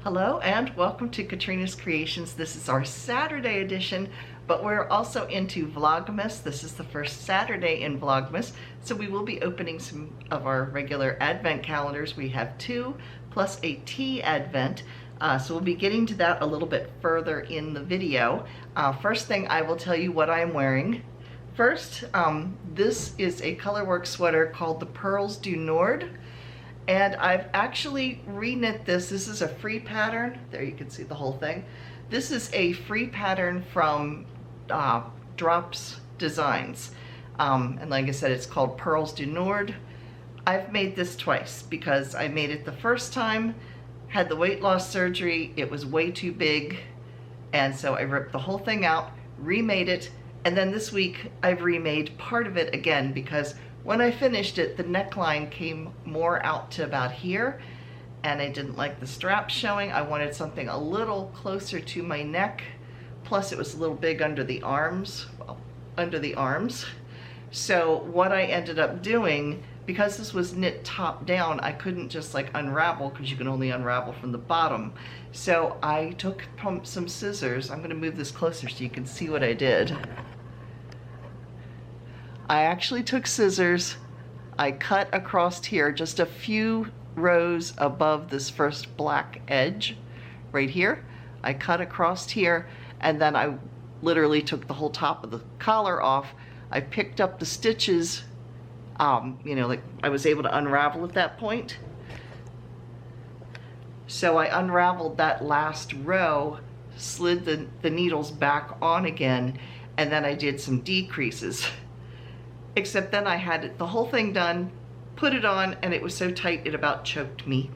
Hello and welcome to Katrinas Creations. This is our Saturday edition, but we're also into Vlogmas. This is the first Saturday in Vlogmas, so we will be opening some of our regular advent calendars. We have 2 plus a tea advent, so we'll be getting to that a little bit further in the video. First thing, I will tell you what I am wearing. First, this is a colorwork sweater called the Pearls du Nord. And I've actually reknit this. This is a free pattern. There you can see the whole thing. This is a free pattern from Drops Designs. And like I said, it's called Pearls du Nord. I've made this twice because I made it the first time, had the weight loss surgery, it was way too big, and so I ripped the whole thing out, remade it, and then this week I've remade part of it again because when I finished it, the neckline came more out to about here, and I didn't like the straps showing. I wanted something a little closer to my neck, plus it was a little big under the arms, So what I ended up doing, because this was knit top down, I couldn't just like unravel because you can only unravel from the bottom. So I took some scissors. I'm gonna move this closer so you can see what I did. I actually took scissors, I cut across here just a few rows above this first black edge right here. I cut across here, and then I literally took the whole top of the collar off. I picked up the stitches, like I was able to unravel at that point. So I unraveled that last row, slid the needles back on again, and then I did some decreases. Except then I had the whole thing done, put it on, and it was so tight it about choked me.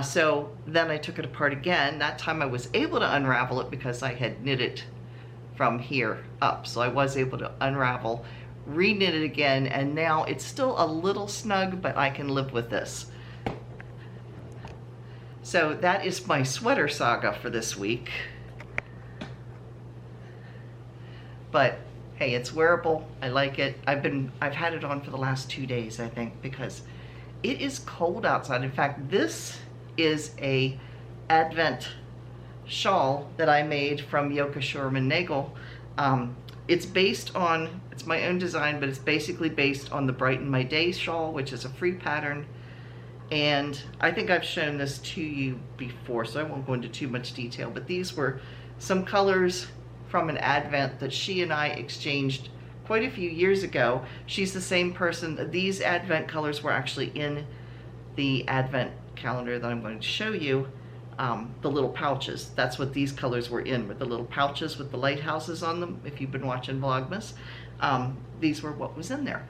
So then I took it apart again. That time I was able to unravel it because I had knit it from here up. So I was able to unravel, re-knit it again, and now it's still a little snug, but I can live with this. So that is my sweater saga for this week. But hey, it's wearable. I like it. I've had it on for the last 2 days, I think, because it is cold outside. In fact, this is a Advent shawl that I made from Yoka Shurman Nagel. It's my own design, but it's basically based on the Brighten My Day shawl, which is a free pattern. And I think I've shown this to you before, so I won't go into too much detail, but these were some colors from an Advent that she and I exchanged quite a few years ago. She's the same person. These Advent colors were actually in the Advent calendar that I'm going to show you, the little pouches. That's what these colors were in, with the little pouches with the lighthouses on them, if you've been watching Vlogmas. These were what was in there.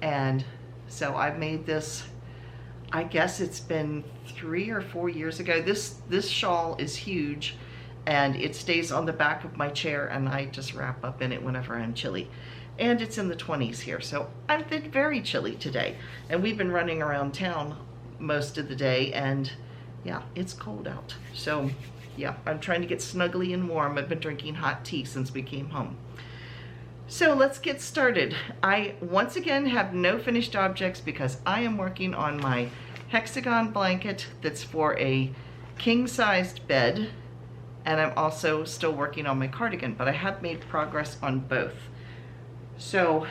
And so I made this, I guess it's been 3 or 4 years ago. This shawl is huge, and it stays on the back of my chair, and I just wrap up in it whenever I'm chilly. And it's in the 20s here, so I've been very chilly today. And we've been running around town most of the day, and yeah, it's cold out. So yeah, I'm trying to get snuggly and warm. I've been drinking hot tea since we came home. So let's get started. I once again have no finished objects because I am working on my hexagon blanket that's for a king-sized bed. And I'm also still working on my cardigan, but I have made progress on both. So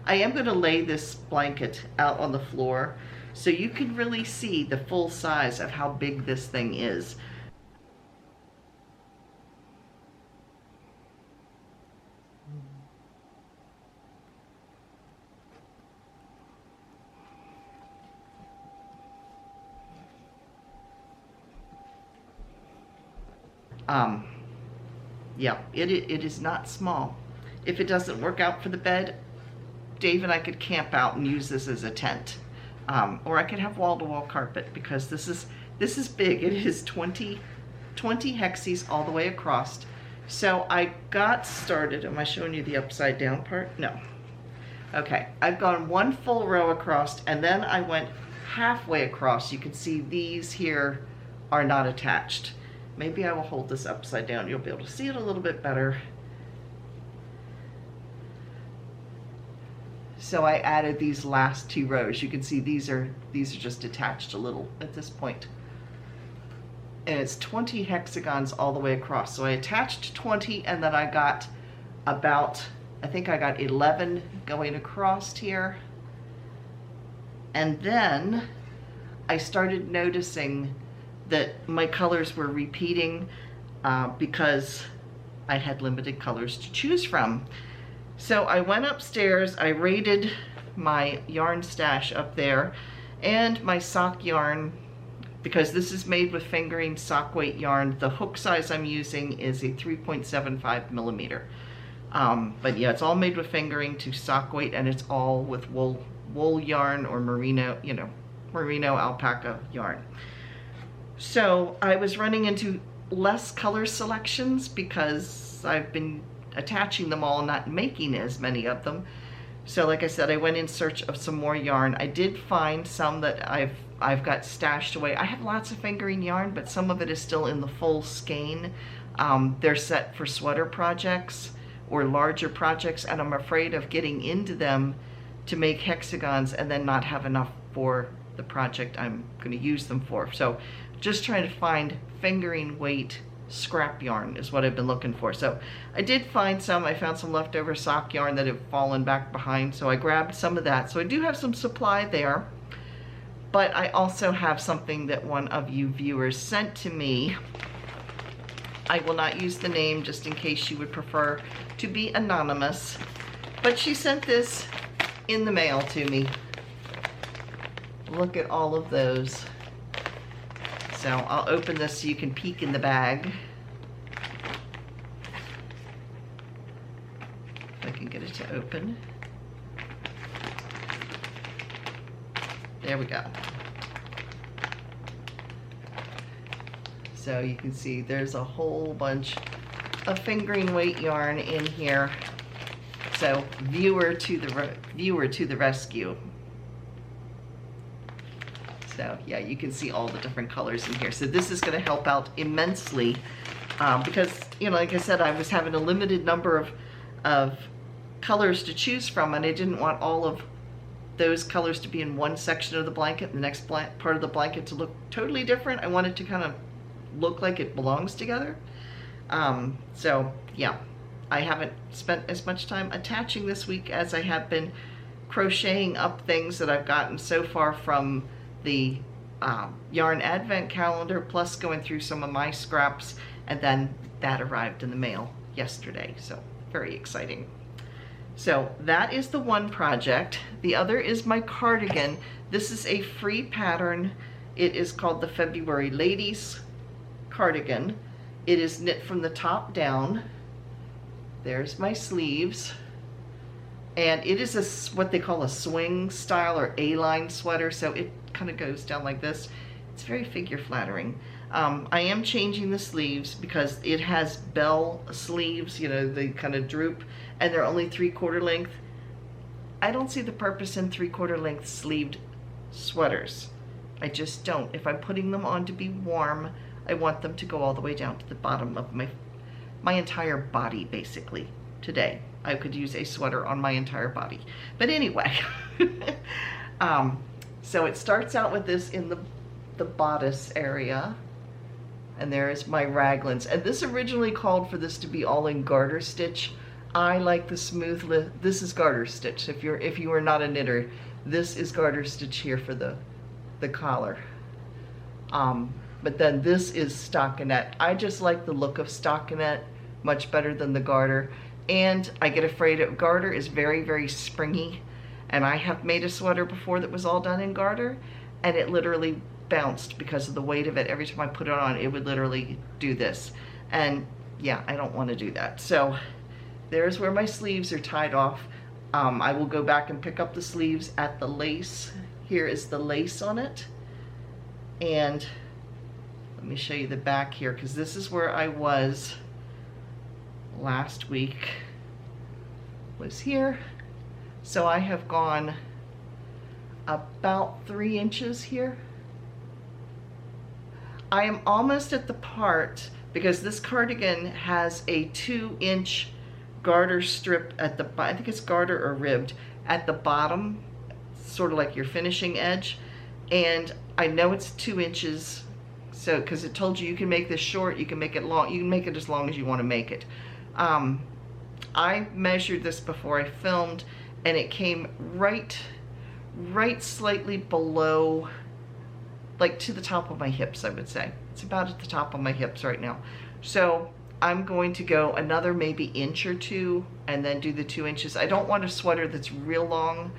I am going to lay this blanket out on the floor so you can really see the full size of how big this thing is. Yeah, it is not small. If it doesn't work out for the bed, Dave and I could camp out and use this as a tent. Or I could have wall-to-wall carpet, because this is big. It is 20 hexes all the way across. So I got started. Am I showing you the upside down part? No. Okay, I've gone 1 full row across, and then I went halfway across. You can see these here are not attached. Maybe I will hold this upside down. You'll be able to see it a little bit better. So I added these last 2 rows. You can see these are just attached a little at this point. and it's 20 hexagons all the way across. So I attached 20, and then I got about, I think I got 11 going across here. And then I started noticing that my colors were repeating because I had limited colors to choose from. So I went upstairs, I raided my yarn stash up there, and my sock yarn, because this is made with fingering sock weight yarn. The hook size I'm using is a 3.75 millimeter. But yeah, it's all made with fingering to sock weight, and it's all with wool yarn or merino, you know, merino alpaca yarn. So I was running into less color selections because I've been attaching them all, not making as many of them. So like I said, I went in search of some more yarn. I did find some that I've got stashed away. I have lots of fingering yarn, but some of it is still in the full skein. They're set for sweater projects or larger projects, and I'm afraid of getting into them to make hexagons and then not have enough for the project I'm going to use them for. So just trying to find fingering weight scrap yarn is what I've been looking for. So I did find some. I found some leftover sock yarn that had fallen back behind, so I grabbed some of that. So I do have some supply there, but I also have something that one of you viewers sent to me. I will not use the name just in case she would prefer to be anonymous, but she sent this in the mail to me. Look at all of those. So I'll open this so you can peek in the bag. If I can get it to open. There we go. So you can see there's a whole bunch of fingering weight yarn in here. So viewer to the rescue. So yeah, you can see all the different colors in here. So this is going to help out immensely because, you know, like I said, I was having a limited number of colors to choose from, and I didn't want all of those colors to be in one section of the blanket and the next part of the blanket to look totally different. I wanted to kind of look like it belongs together. So yeah, I haven't spent as much time attaching this week as I have been crocheting up things that I've gotten so far from the yarn advent calendar, plus going through some of my scraps, and then that arrived in the mail yesterday, so very exciting. So that is the one project. The other is my cardigan. This is a free pattern. It is called the February Ladies Cardigan. It is knit from the top down. There's my sleeves. And it is what they call a swing style or A-line sweater, so it kind of goes down like this. It's very figure flattering. I am changing the sleeves because it has bell sleeves, you know, they kind of droop, and they're only 3/4 length. I don't see the purpose in 3/4 length sleeved sweaters. I just don't. If I'm putting them on to be warm, I want them to go all the way down to the bottom of my entire body, basically. Today I could use a sweater on my entire body, but anyway. So it starts out with this in the bodice area, and there is my raglans, and this originally called for this to be all in garter stitch. I like the smooth this is garter stitch. If you are not a knitter, this is garter stitch here for the collar. But then this is stockinette. I just like the look of stockinette much better than the garter, and I get afraid of garter is very, very springy, and I have made a sweater before that was all done in garter, and it literally bounced because of the weight of it. Every time I put it on, it would literally do this, and yeah, I don't want to do that. So there's where my sleeves are tied off. I will go back and pick up the sleeves at the lace. Here is the lace on it, and let me show you the back here, because this is where I was last week, was here. So I have gone about 3 inches here. I am almost at the part, because this cardigan has a 2-inch garter strip at the, I think it's garter or ribbed, at the bottom, sort of like your finishing edge. And I know it's 2 inches, So, because it told you can make this short, you can make it long, you can make it as long as you want to make it. I measured this before I filmed, and it came right slightly below, like to the top of my hips, I would say. It's about at the top of my hips right now. So I'm going to go another maybe inch or two and then do the 2 inches. I don't want a sweater that's real long.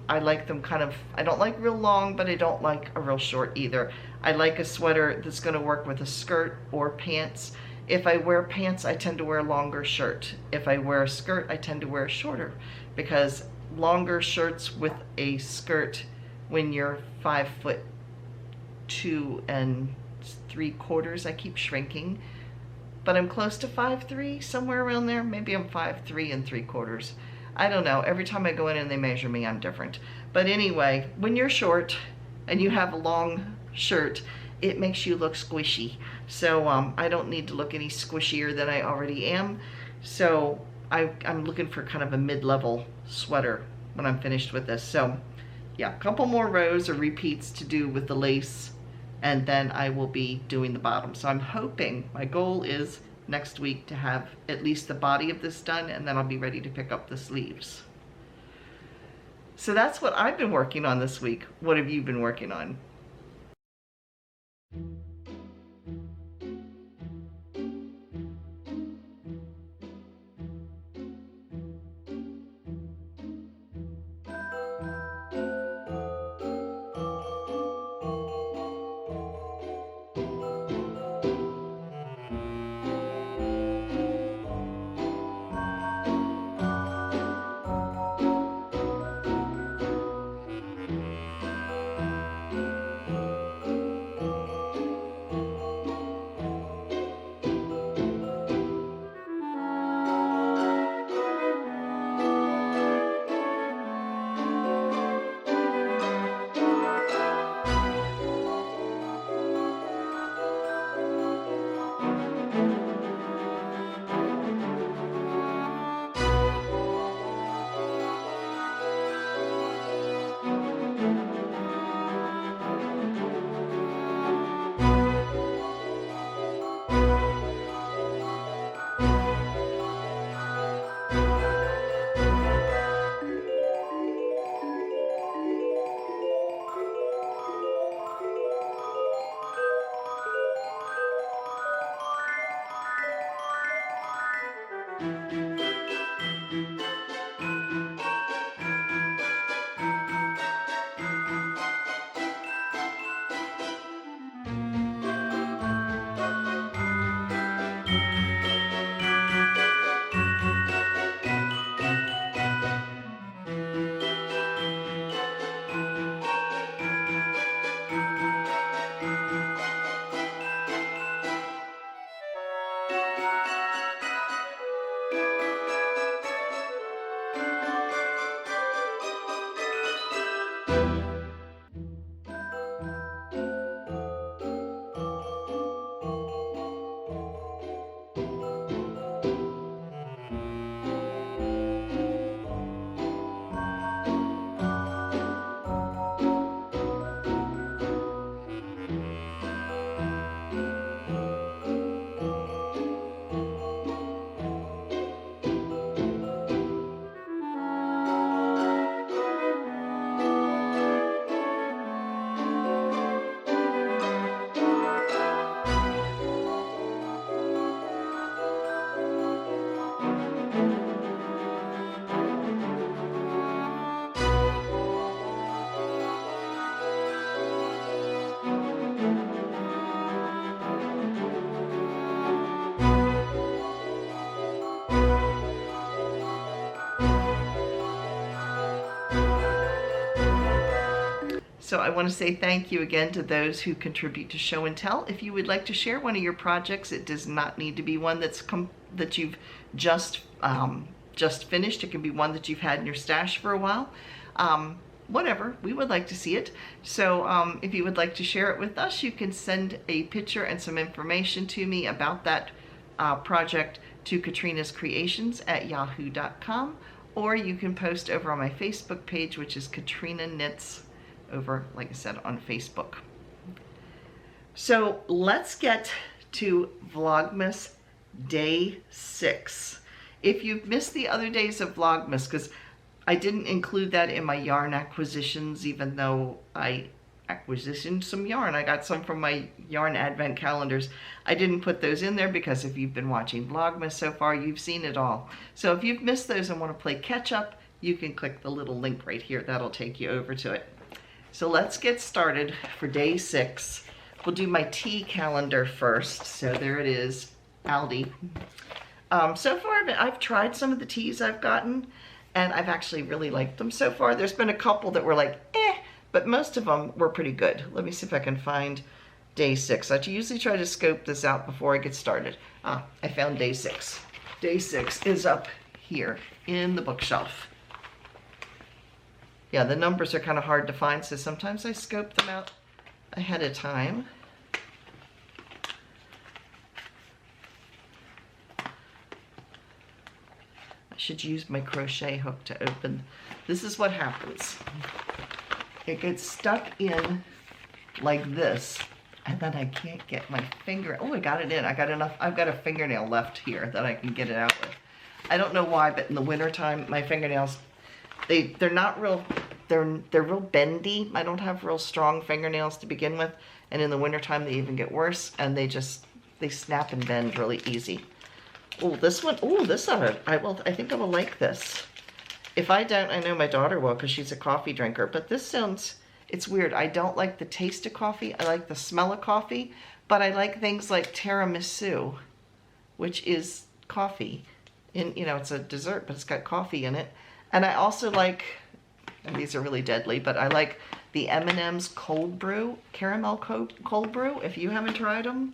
I like them kind of, I don't like real long, but I don't like a real short either. I like a sweater that's going to work with a skirt or pants. If I wear pants, I tend to wear a longer shirt. If I wear a skirt, I tend to wear a shorter, because longer shirts with a skirt when you're 5'2" and 3/4, I keep shrinking, but I'm close to 5'3", somewhere around there. Maybe I'm 5'3 and 3/4. I don't know. Every time I go in and they measure me, I'm different. But anyway, when you're short and you have a long shirt, it makes you look squishy. So I don't need to look any squishier than I already am. So I'm looking for kind of a mid-level sweater when I'm finished with this. So yeah, a couple more rows or repeats to do with the lace, and then I will be doing the bottom. So I'm hoping, my goal is next week to have at least the body of this done, and then I'll be ready to pick up the sleeves. So that's what I've been working on this week. What have you been working on? So I want to say thank you again to those who contribute to Show and Tell. If you would like to share one of your projects, it does not need to be one that you've just finished. It can be one that you've had in your stash for a while. Whatever, we would like to see it. So if you would like to share it with us, you can send a picture and some information to me about that project to KatrinasCreations@yahoo.com, or you can post over on my Facebook page, which is Katrina Knits, over, like I said, on Facebook. So let's get to Vlogmas day 6. If you've missed the other days of Vlogmas, because I didn't include that in my yarn acquisitions, even though I acquisitioned some yarn. I got some from my yarn advent calendars. I didn't put those in there because if you've been watching Vlogmas so far, you've seen it all. So if you've missed those and want to play catch up, you can click the little link right here. That'll take you over to it. So let's get started for day 6. We'll do my tea calendar first. So there it is, Aldi. So far I've tried some of the teas I've gotten, and I've actually really liked them so far. There's been a couple that were like, but most of them were pretty good. Let me see if I can find day 6. I usually try to scope this out before I get started. I found day 6. Day 6 is up here in the bookshelf. Yeah, the numbers are kind of hard to find, so sometimes I scope them out ahead of time. I should use my crochet hook to open. This is what happens. It gets stuck in like this, and then I can't get my finger. Oh, I got it in. I got enough. I've got a fingernail left here that I can get it out with. I don't know why, but in the wintertime, my fingernails, they're not real, they're real bendy. I don't have real strong fingernails to begin with, and in the wintertime they even get worse, and they snap and bend really easy. Oh, this one, oh, this I think I will like this. If I don't, I know my daughter will because she's a coffee drinker, but this sounds, it's weird. I don't like the taste of coffee. I like the smell of coffee, but I like things like tiramisu, which is coffee. It's a dessert, but it's got coffee in it. And I also like, and these are really deadly, but I like the M&M's cold brew, caramel cold brew, if you haven't tried them.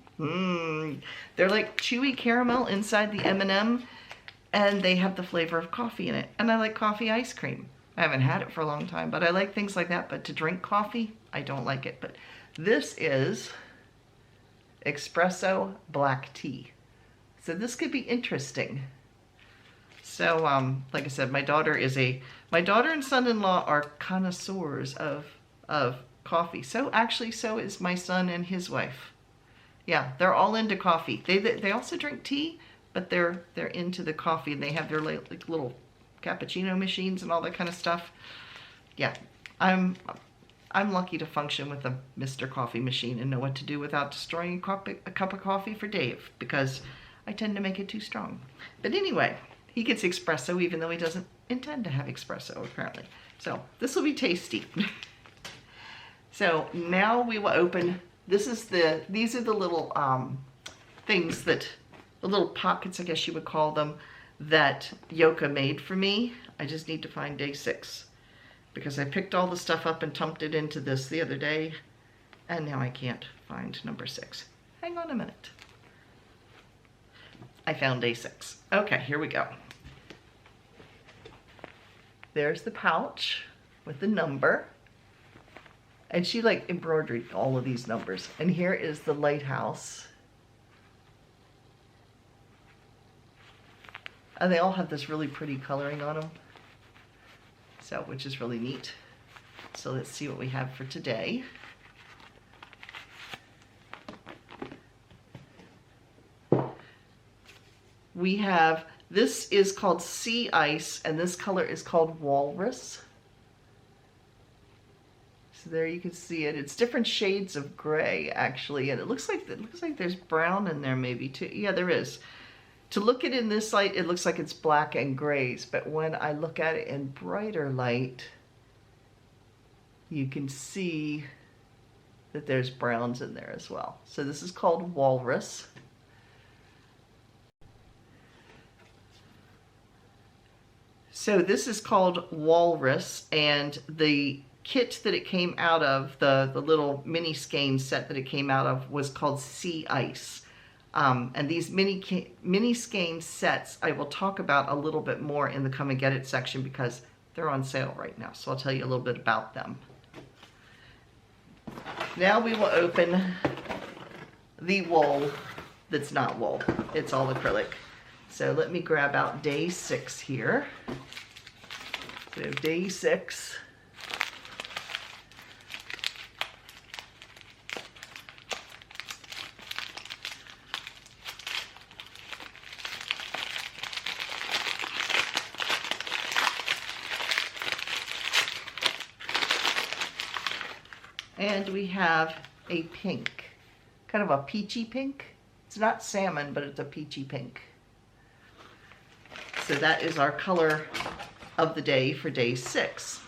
They're like chewy caramel inside the M&M, and they have the flavor of coffee in it. And I like coffee ice cream. I haven't had it for a long time, but I like things like that. But to drink coffee, I don't like it. But this is espresso black tea. So this could be interesting. So, like I said, my daughter and son-in-law are connoisseurs of coffee. So actually, so is my son and his wife. Yeah, they're all into coffee. They also drink tea, but they're into the coffee, and they have their like little cappuccino machines and all that kind of stuff. Yeah, I'm lucky to function with a Mr. Coffee machine and know what to do without destroying a cup of coffee for Dave, because I tend to make it too strong. But anyway, he gets espresso even though he doesn't intend to have espresso apparently. So this will be tasty. So now we will open. These are the little things that, the little pockets, I guess you would call them, that Yoka made for me. I just need to find day 6 because I picked all the stuff up and dumped it into this the other day, and now I can't find number 6. Hang on a minute. I found day 6. Okay, here we go. There's the pouch with the number, and she like embroidered all of these numbers. And here is the lighthouse. And they all have this really pretty coloring on them, so, which is really neat. So let's see what we have for today. We have, this is called Sea Ice, and this color is called Walrus. So there you can see it. It's different shades of gray, actually, and it looks like there's brown in there maybe too. Yeah, there is. To look at it in this light, it looks like it's black and grays, but when I look at it in brighter light, you can see that there's browns in there as well. So this is called Walrus. So this is called Walrus, and the kit that it came out of, the little mini skein set that it came out of, was called Sea Ice. And these mini skein sets I will talk about a little bit more in the Come and Get It section because they're on sale right now. So I'll tell you a little bit about them. Now we will open the wool that's not wool. It's all acrylic. So let me grab out day 6 here. So day 6. And we have a pink, kind of a peachy pink. It's not salmon, but it's a peachy pink. So that is our color of the day for day 6.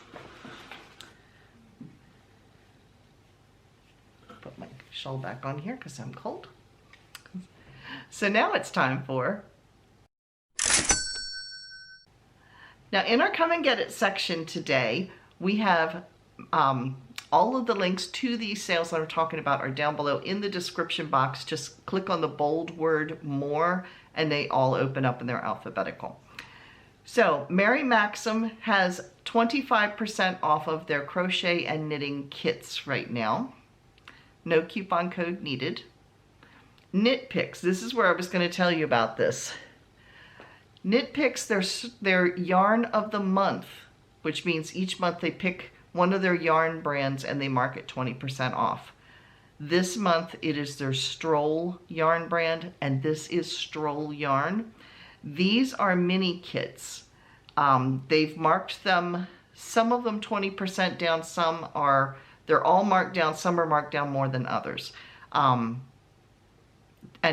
Put my shawl back on here because I'm cold. So now it's time for... Now in our Come and Get It section today, we have all of the links to these sales that I'm talking about are down below in the description box. Just click on the bold word more and they all open up and they're alphabetical. So Mary Maxim has 25% off of their crochet and knitting kits right now. No coupon code needed. Knit Picks, this is where I was going to tell you about this. Knit Picks, their yarn of the month, which means each month they pick one of their yarn brands and they mark it 20% off. This month it is their Stroll yarn brand, and this is Stroll yarn. These are mini kits. They've marked them, some of them 20% down, they're all marked down, some are marked down more than others. And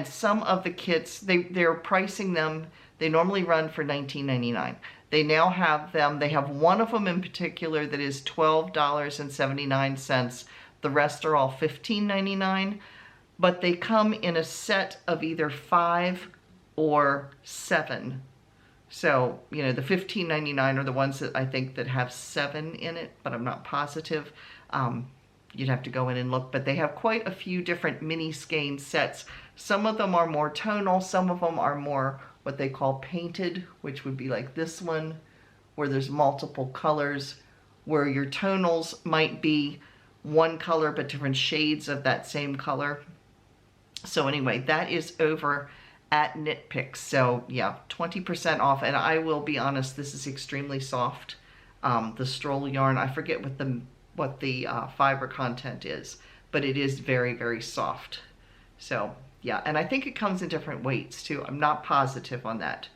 some of the kits, they're pricing them, they normally run for $19.99. They now have them, they have one of them in particular that is $12.79. The rest are all $15.99, but they come in a set of either 5 or 7. So, you know, the $15.99 are the ones that I think that have 7 in it, but I'm not positive. You'd have to go in and look, but they have quite a few different mini skein sets. Some of them are more tonal, some of them are more what they call painted, which would be like this one, where there's multiple colors, where your tonals might be one color but different shades of that same color. So anyway, that is over at Knit Picks. So yeah, 20% off, and I will be honest, this is extremely soft. The Stroll yarn, I forget what the fiber content is, but it is very, very soft. So yeah, and I think it comes in different weights too. I'm not positive on that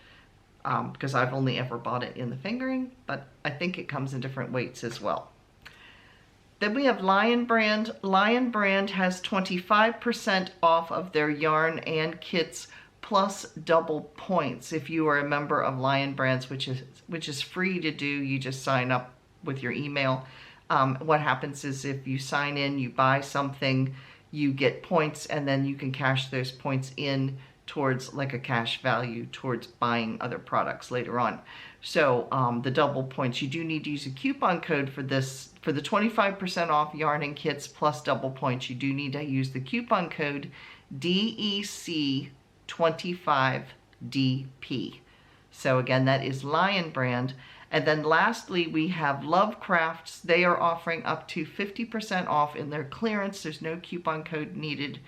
because I've only ever bought it in the fingering, but I think it comes in different weights as well. Then we have Lion Brand. Lion Brand has 25% off of their yarn and kits plus double points if you are a member of Lion Brands, which is free to do. You just sign up with your email. What happens is if you sign in, you buy something, you get points, and then you can cash those points in towards like a cash value towards buying other products later on. So the double points, you do need to use a coupon code for this. For the 25% off yarn and kits plus double points, you do need to use the coupon code DEC25DP. So again, that is Lion Brand. And then lastly, we have Lovecrafts. They are offering up to 50% off in their clearance. There's no coupon code needed.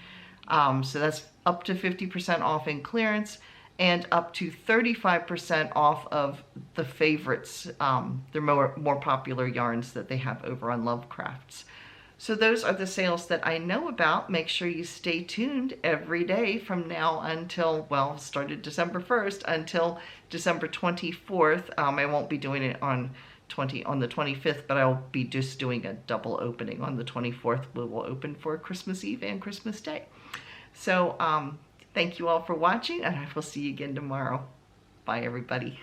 So that's up to 50% off in clearance and up to 35% off of the favorites, their more popular yarns that they have over on Lovecrafts. So those are the sales that I know about. Make sure you stay tuned every day from now until, well, started December 1st until December 24th. I won't be doing it on the 25th, but I'll be just doing a double opening on the 24th. We will open for Christmas Eve and Christmas Day. So thank you all for watching, and I will see you again tomorrow. Bye, everybody.